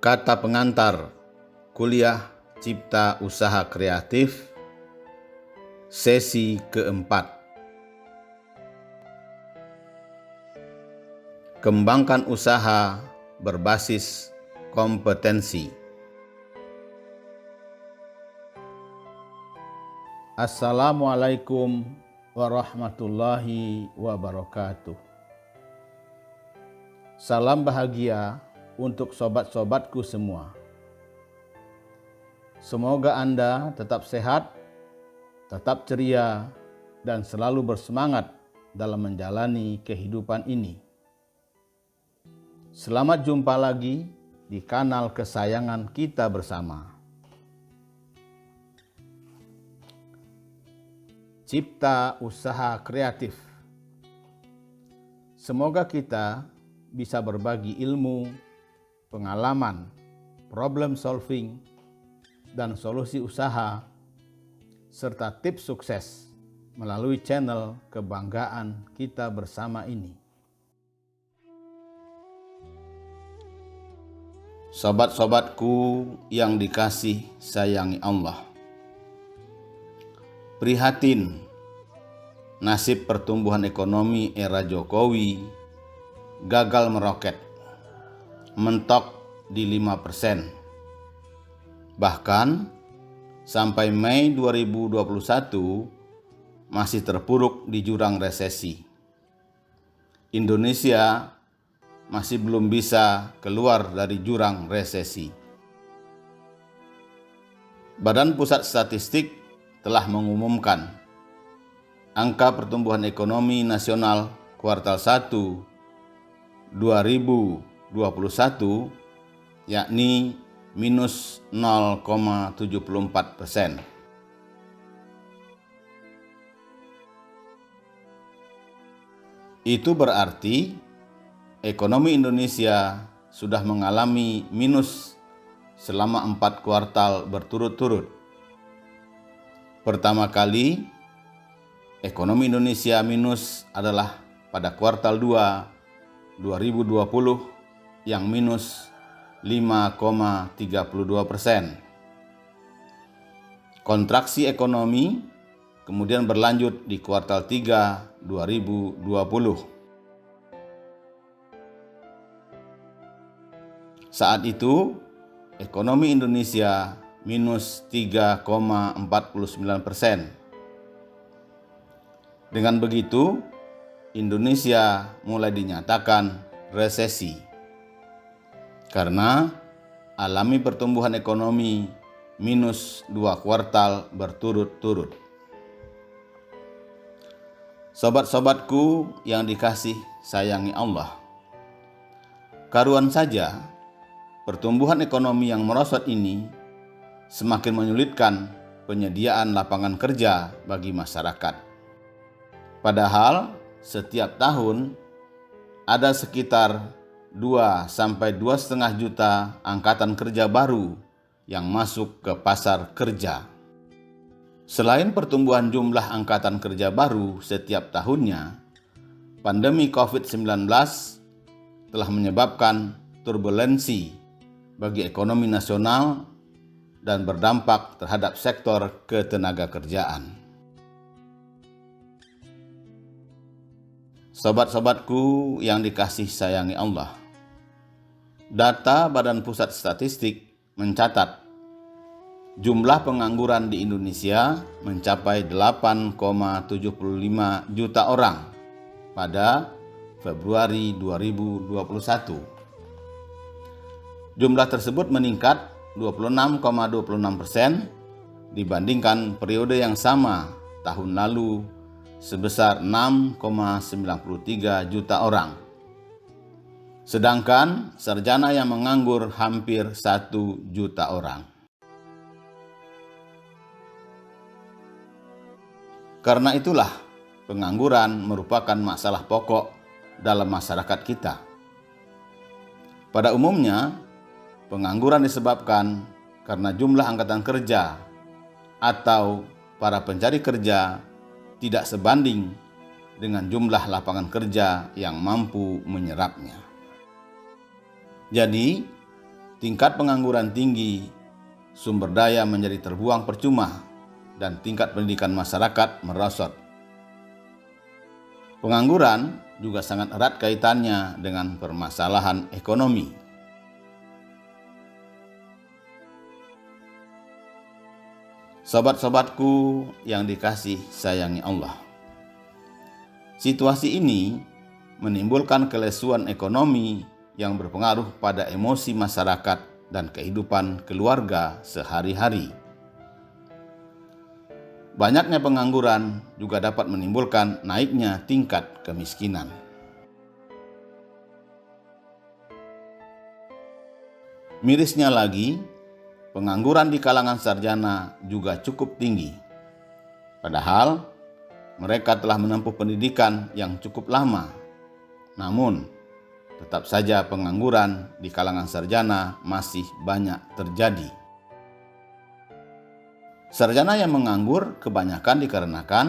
Kata pengantar kuliah Cipta Usaha Kreatif sesi keempat. Kembangkan usaha berbasis kompetensi. Assalamualaikum warahmatullahi wabarakatuh. Salam bahagia untuk sobat-sobatku semua. Semoga Anda tetap sehat, tetap ceria, dan selalu bersemangat dalam menjalani kehidupan ini. Selamat jumpa lagi di kanal kesayangan kita bersama. Cipta Usaha Kreatif. Semoga kita bisa berbagi ilmu, pengalaman, problem solving, dan solusi usaha, serta tips sukses melalui channel kebanggaan kita bersama ini. Sobat-sobatku yang dikasih sayangi Allah, prihatin nasib pertumbuhan ekonomi era Jokowi gagal meroket, mentok di 5%. Bahkan sampai Mei 2021 masih terpuruk di jurang resesi. Indonesia masih belum bisa keluar dari jurang resesi. Badan Pusat Statistik telah mengumumkan angka pertumbuhan ekonomi nasional kuartal 1 2021 yakni minus 0,74%. Itu berarti ekonomi Indonesia sudah mengalami minus selama 4 kuartal berturut-turut. Pertama kali ekonomi Indonesia minus adalah pada kuartal 2 2020 yang minus 5,32%. Kontraksi ekonomi kemudian berlanjut di kuartal 3 2020. Saat itu ekonomi Indonesia minus 3,49%. Dengan begitu, Indonesia mulai dinyatakan resesi karena alami pertumbuhan ekonomi minus 2 kuartal berturut-turut. Sobat-sobatku yang dikasih sayangi Allah, karuan saja pertumbuhan ekonomi yang merosot ini semakin menyulitkan penyediaan lapangan kerja bagi masyarakat. Padahal setiap tahun ada sekitar 2-2,5 juta angkatan kerja baru yang masuk ke pasar kerja. Selain pertumbuhan jumlah angkatan kerja baru setiap tahunnya, pandemi COVID-19 telah menyebabkan turbulensi bagi ekonomi nasional dan berdampak terhadap sektor ketenagakerjaan. Sobat-sobatku yang dikasih sayangi Allah, data Badan Pusat Statistik mencatat jumlah pengangguran di Indonesia mencapai 8,75 juta orang pada Februari 2021. Jumlah tersebut meningkat 26,26% dibandingkan periode yang sama tahun lalu sebesar 6,93 juta orang. Sedangkan sarjana yang menganggur hampir 1 juta orang. Karena itulah pengangguran merupakan masalah pokok dalam masyarakat kita. Pada umumnya, pengangguran disebabkan karena jumlah angkatan kerja atau para pencari kerja tidak sebanding dengan jumlah lapangan kerja yang mampu menyerapnya. Jadi, tingkat pengangguran tinggi, sumber daya menjadi terbuang percuma, dan tingkat pendidikan masyarakat merosot. Pengangguran juga sangat erat kaitannya dengan permasalahan ekonomi. Sobat-sobatku yang dikasih sayangi Allah, situasi ini menimbulkan kelesuan ekonomi yang berpengaruh pada emosi masyarakat dan kehidupan keluarga sehari-hari. Banyaknya pengangguran juga dapat menimbulkan naiknya tingkat kemiskinan. Mirisnya lagi, pengangguran di kalangan sarjana juga cukup tinggi. Padahal mereka telah menempuh pendidikan yang cukup lama. Namun, tetap saja pengangguran di kalangan sarjana masih banyak terjadi. Sarjana yang menganggur kebanyakan dikarenakan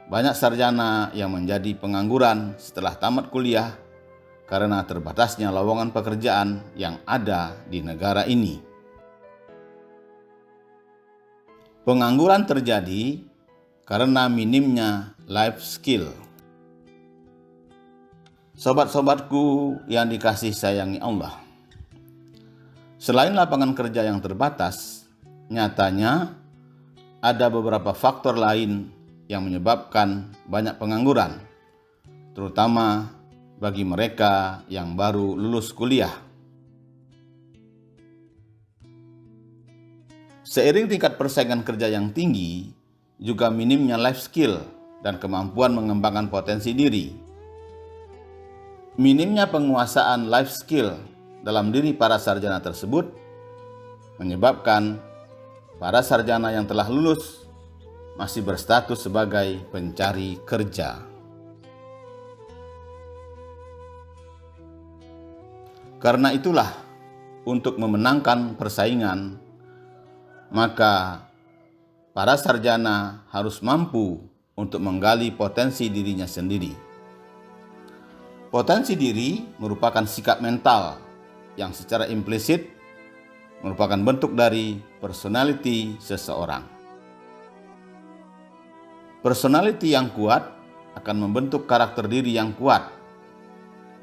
banyak sarjana yang menjadi pengangguran setelah tamat kuliah karena terbatasnya lowongan pekerjaan yang ada di negara ini. Pengangguran terjadi karena minimnya life skill. Sobat-sobatku yang dikasih sayangi Allah, selain lapangan kerja yang terbatas, nyatanya ada beberapa faktor lain yang menyebabkan banyak pengangguran, terutama bagi mereka yang baru lulus kuliah. Seiring tingkat persaingan kerja yang tinggi, juga minimnya life skill dan kemampuan mengembangkan potensi diri. Minimnya penguasaan life skill dalam diri para sarjana tersebut menyebabkan para sarjana yang telah lulus masih berstatus sebagai pencari kerja. Karena itulah, untuk memenangkan persaingan, maka para sarjana harus mampu untuk menggali potensi dirinya sendiri. Potensi diri merupakan sikap mental yang secara implisit merupakan bentuk dari personality seseorang. Personality yang kuat akan membentuk karakter diri yang kuat,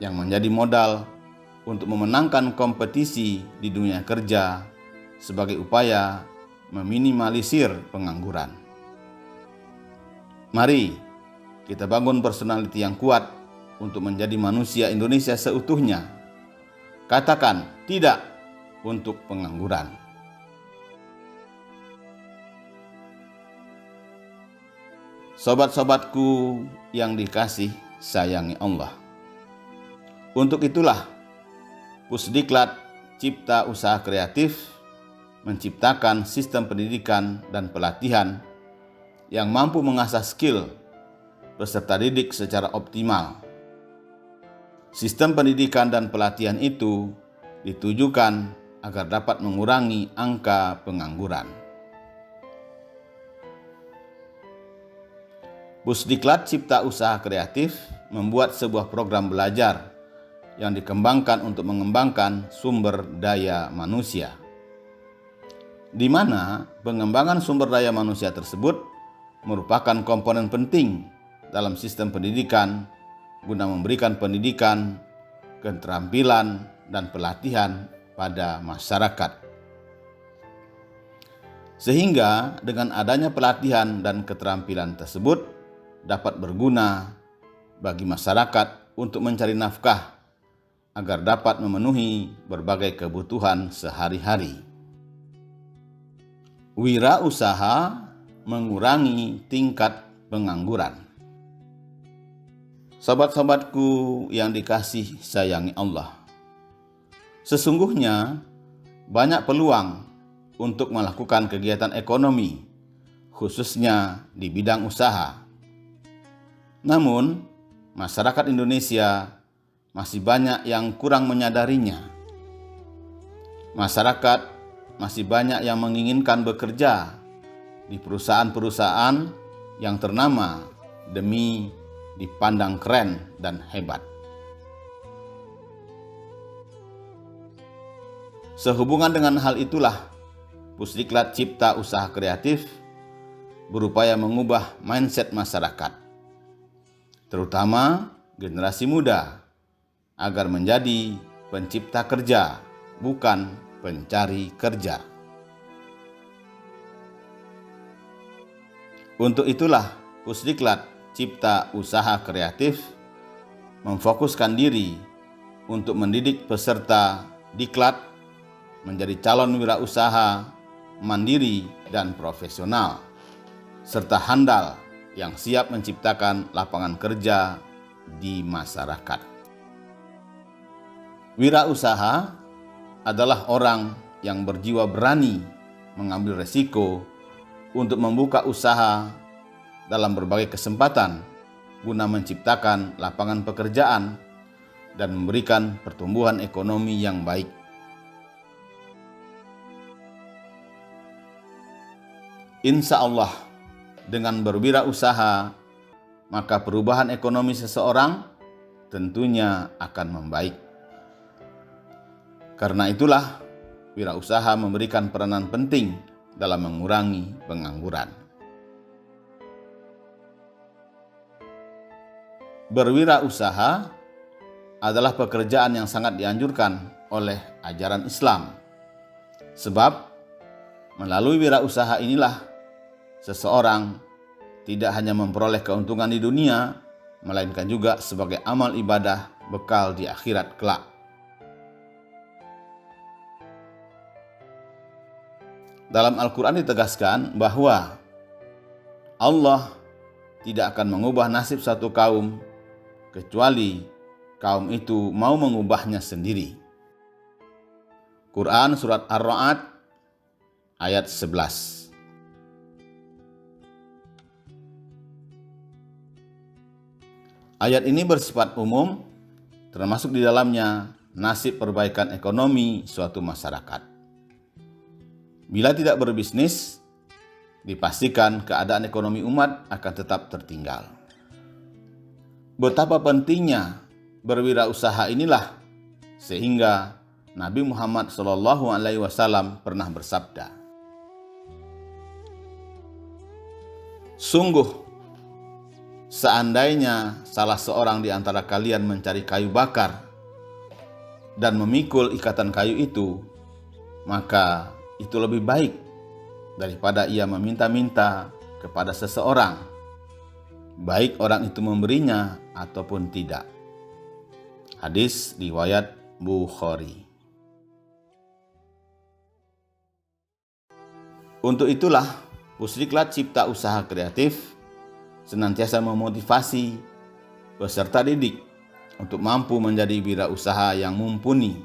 yang menjadi modal untuk memenangkan kompetisi di dunia kerja sebagai upaya meminimalisir pengangguran. Mari kita bangun personality yang kuat untuk menjadi manusia Indonesia seutuhnya. Katakan tidak untuk pengangguran. Sobat-sobatku yang dikasih sayangi Allah, untuk itulah Pusdiklat Cipta Usaha Kreatif menciptakan sistem pendidikan dan pelatihan yang mampu mengasah skill peserta didik secara optimal. Sistem pendidikan dan pelatihan itu ditujukan agar dapat mengurangi angka pengangguran. Pusdiklat Cipta Usaha Kreatif membuat sebuah program belajar yang dikembangkan untuk mengembangkan sumber daya manusia, di mana pengembangan sumber daya manusia tersebut merupakan komponen penting dalam sistem pendidikan guna memberikan pendidikan, keterampilan, dan pelatihan pada masyarakat. Sehingga dengan adanya pelatihan dan keterampilan tersebut dapat berguna bagi masyarakat untuk mencari nafkah agar dapat memenuhi berbagai kebutuhan sehari-hari. Wirausaha mengurangi tingkat pengangguran. Sobat-sobatku yang dikasih sayangi Allah, sesungguhnya banyak peluang untuk melakukan kegiatan ekonomi, khususnya di bidang usaha. Namun, masyarakat Indonesia masih banyak yang kurang menyadarinya. Masyarakat masih banyak yang menginginkan bekerja di perusahaan-perusahaan yang ternama demi dipandang keren dan hebat. Sehubungan dengan hal itulah, Pusdiklat Cipta Usaha Kreatif berupaya mengubah mindset masyarakat, terutama generasi muda, agar menjadi pencipta kerja, bukan pencari kerja. Untuk itulah, Pusdiklat Cipta Usaha Kreatif memfokuskan diri untuk mendidik peserta diklat menjadi calon wirausaha mandiri dan profesional, serta handal yang siap menciptakan lapangan kerja di masyarakat. Wirausaha adalah orang yang berjiwa berani mengambil resiko untuk membuka usaha dalam berbagai kesempatan guna menciptakan lapangan pekerjaan dan memberikan pertumbuhan ekonomi yang baik. Insya Allah, dengan berwirausaha, maka perubahan ekonomi seseorang tentunya akan membaik. Karena itulah, wirausaha memberikan peranan penting dalam mengurangi pengangguran. Berwirausaha adalah pekerjaan yang sangat dianjurkan oleh ajaran Islam. Sebab melalui wirausaha inilah seseorang tidak hanya memperoleh keuntungan di dunia, melainkan juga sebagai amal ibadah bekal di akhirat kelak. Dalam Al-Quran ditegaskan bahwa Allah tidak akan mengubah nasib satu kaum kecuali kaum itu mau mengubahnya sendiri. Quran Surat Ar-Ra'd ayat 11. Ayat ini bersifat umum, termasuk di dalamnya nasib perbaikan ekonomi suatu masyarakat. Bila tidak berbisnis, dipastikan keadaan ekonomi umat akan tetap tertinggal. Betapa pentingnya berwirausaha inilah sehingga Nabi Muhammad SAW pernah bersabda, "Sungguh, seandainya salah seorang di antara kalian mencari kayu bakar dan memikul ikatan kayu itu, maka itu lebih baik daripada ia meminta-minta kepada seseorang, baik orang itu memberinya ataupun tidak." Hadis riwayat Bukhari. Untuk itulah, Pusdiklat Cipta Usaha Kreatif senantiasa memotivasi peserta didik untuk mampu menjadi wirausaha yang mumpuni,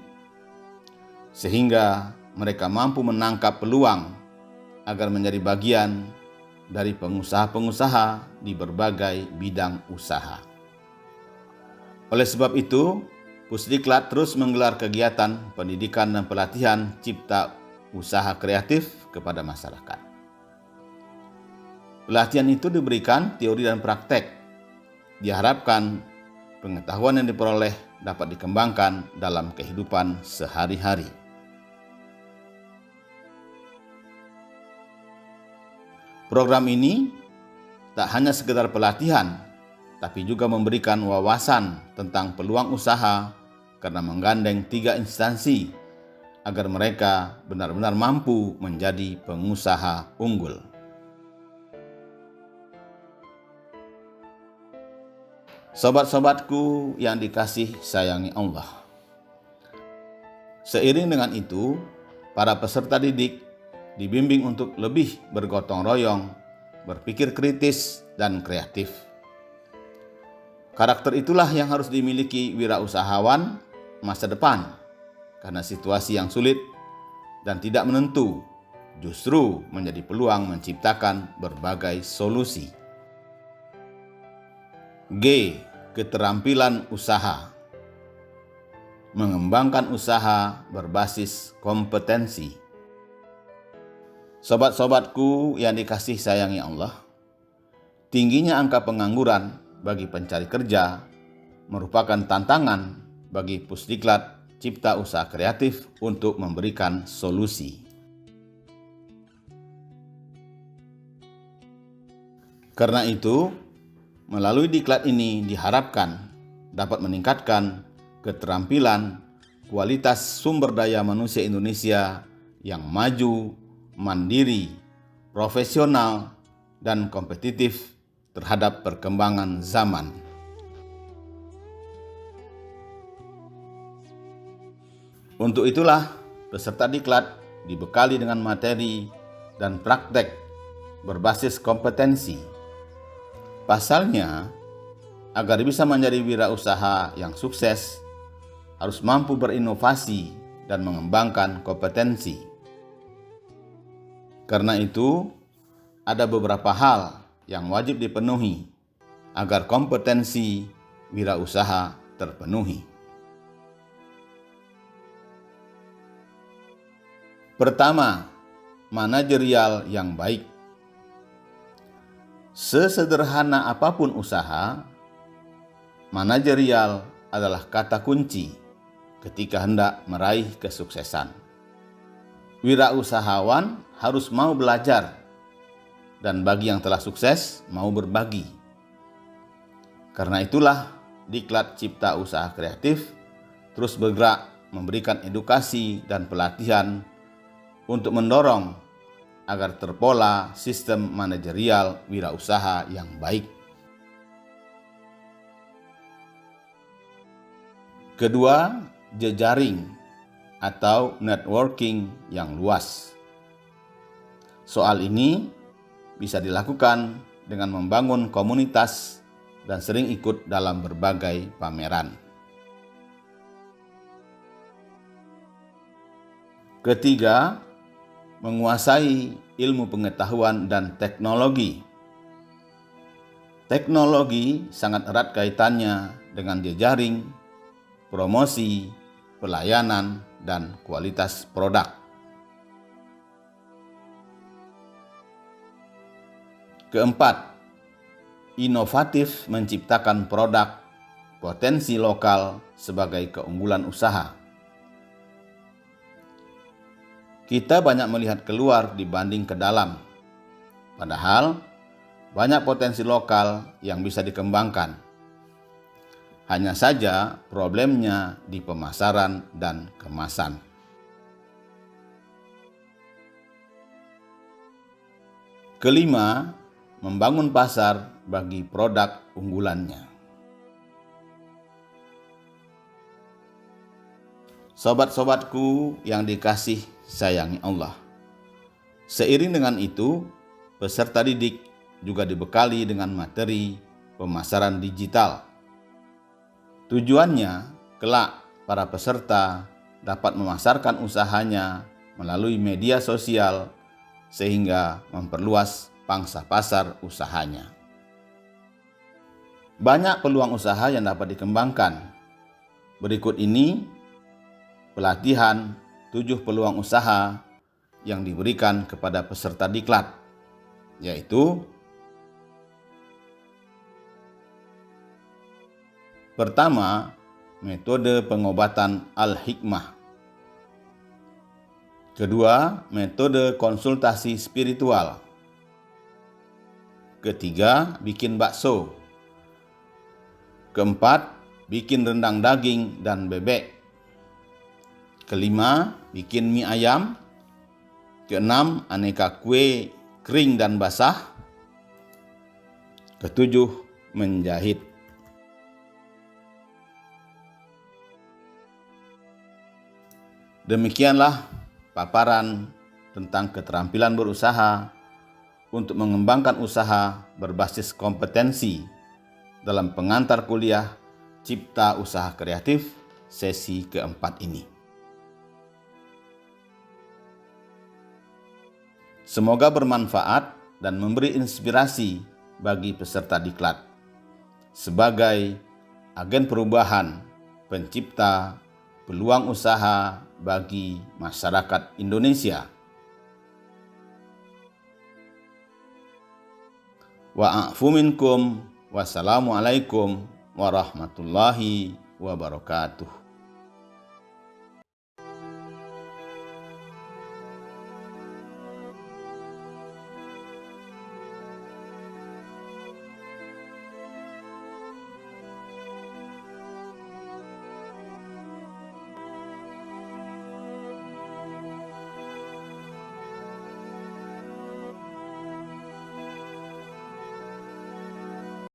sehingga mereka mampu menangkap peluang agar menjadi bagian dari pengusaha-pengusaha di berbagai bidang usaha. Oleh sebab itu, Pusdiklat terus menggelar kegiatan pendidikan dan pelatihan cipta usaha kreatif kepada masyarakat. Pelatihan itu diberikan teori dan praktek. Diharapkan pengetahuan yang diperoleh dapat dikembangkan dalam kehidupan sehari-hari. Program ini tak hanya sekedar pelatihan, tapi juga memberikan wawasan tentang peluang usaha karena menggandeng 3 instansi agar mereka benar-benar mampu menjadi pengusaha unggul. Sobat-sobatku yang dikasih sayangi Allah, seiring dengan itu, para peserta didik dibimbing untuk lebih bergotong royong, berpikir kritis, dan kreatif. Karakter itulah yang harus dimiliki wirausahawan masa depan, karena situasi yang sulit dan tidak menentu justru menjadi peluang menciptakan berbagai solusi. G. Keterampilan usaha. Mengembangkan usaha berbasis kompetensi. Sobat-sobatku yang dikasih sayangi Allah, tingginya angka pengangguran bagi pencari kerja merupakan tantangan bagi Pusdiklat Cipta Usaha Kreatif untuk memberikan solusi. Karena itu, melalui diklat ini diharapkan dapat meningkatkan keterampilan, kualitas sumber daya manusia Indonesia yang maju, mandiri, profesional, dan kompetitif terhadap perkembangan zaman. Untuk itulah, peserta diklat dibekali dengan materi dan praktek berbasis kompetensi. Pasalnya, agar bisa menjadi wirausaha yang sukses, harus mampu berinovasi dan mengembangkan kompetensi. Karena itu, ada beberapa hal yang wajib dipenuhi agar kompetensi wirausaha terpenuhi. Pertama, manajerial yang baik. Sesederhana apapun usaha, manajerial adalah kata kunci ketika hendak meraih kesuksesan. Wirausahawan harus mau belajar, dan bagi yang telah sukses mau berbagi. Karena itulah Diklat Cipta Usaha Kreatif terus bergerak memberikan edukasi dan pelatihan untuk mendorong agar terpola sistem manajerial wirausaha yang baik. Kedua, jejaring atau networking yang luas. Soal ini bisa dilakukan dengan membangun komunitas dan sering ikut dalam berbagai pameran. Ketiga, menguasai ilmu pengetahuan dan teknologi. Teknologi sangat erat kaitannya dengan jejaring, promosi, pelayanan, dan kualitas produk. Keempat, inovatif menciptakan produk potensi lokal sebagai keunggulan usaha. Kita banyak melihat keluar dibanding ke dalam, padahal banyak potensi lokal yang bisa dikembangkan. Hanya saja problemnya di pemasaran dan kemasan. Kelima, membangun pasar bagi produk unggulannya. Sobat-sobatku yang dikasih sayangi Allah, seiring dengan itu, peserta didik juga dibekali dengan materi pemasaran digital. Tujuannya, kelak para peserta dapat memasarkan usahanya melalui media sosial sehingga memperluas pangsa pasar usahanya. Banyak peluang usaha yang dapat dikembangkan. Berikut ini pelatihan 7 peluang usaha yang diberikan kepada peserta diklat, yaitu: pertama, metode pengobatan Al-Hikmah. Kedua, metode konsultasi spiritual. Ketiga, bikin bakso. Keempat, bikin rendang daging dan bebek. Kelima, bikin mie ayam. Keenam, aneka kue kering dan basah. Ketujuh, menjahit. Demikianlah paparan tentang keterampilan berusaha untuk mengembangkan usaha berbasis kompetensi dalam pengantar kuliah Cipta Usaha Kreatif sesi keempat ini. Semoga bermanfaat dan memberi inspirasi bagi peserta diklat sebagai agen perubahan, pencipta peluang usaha bagi masyarakat Indonesia. Wa'afu minkum. Wassalamualaikum warahmatullahi wabarakatuh.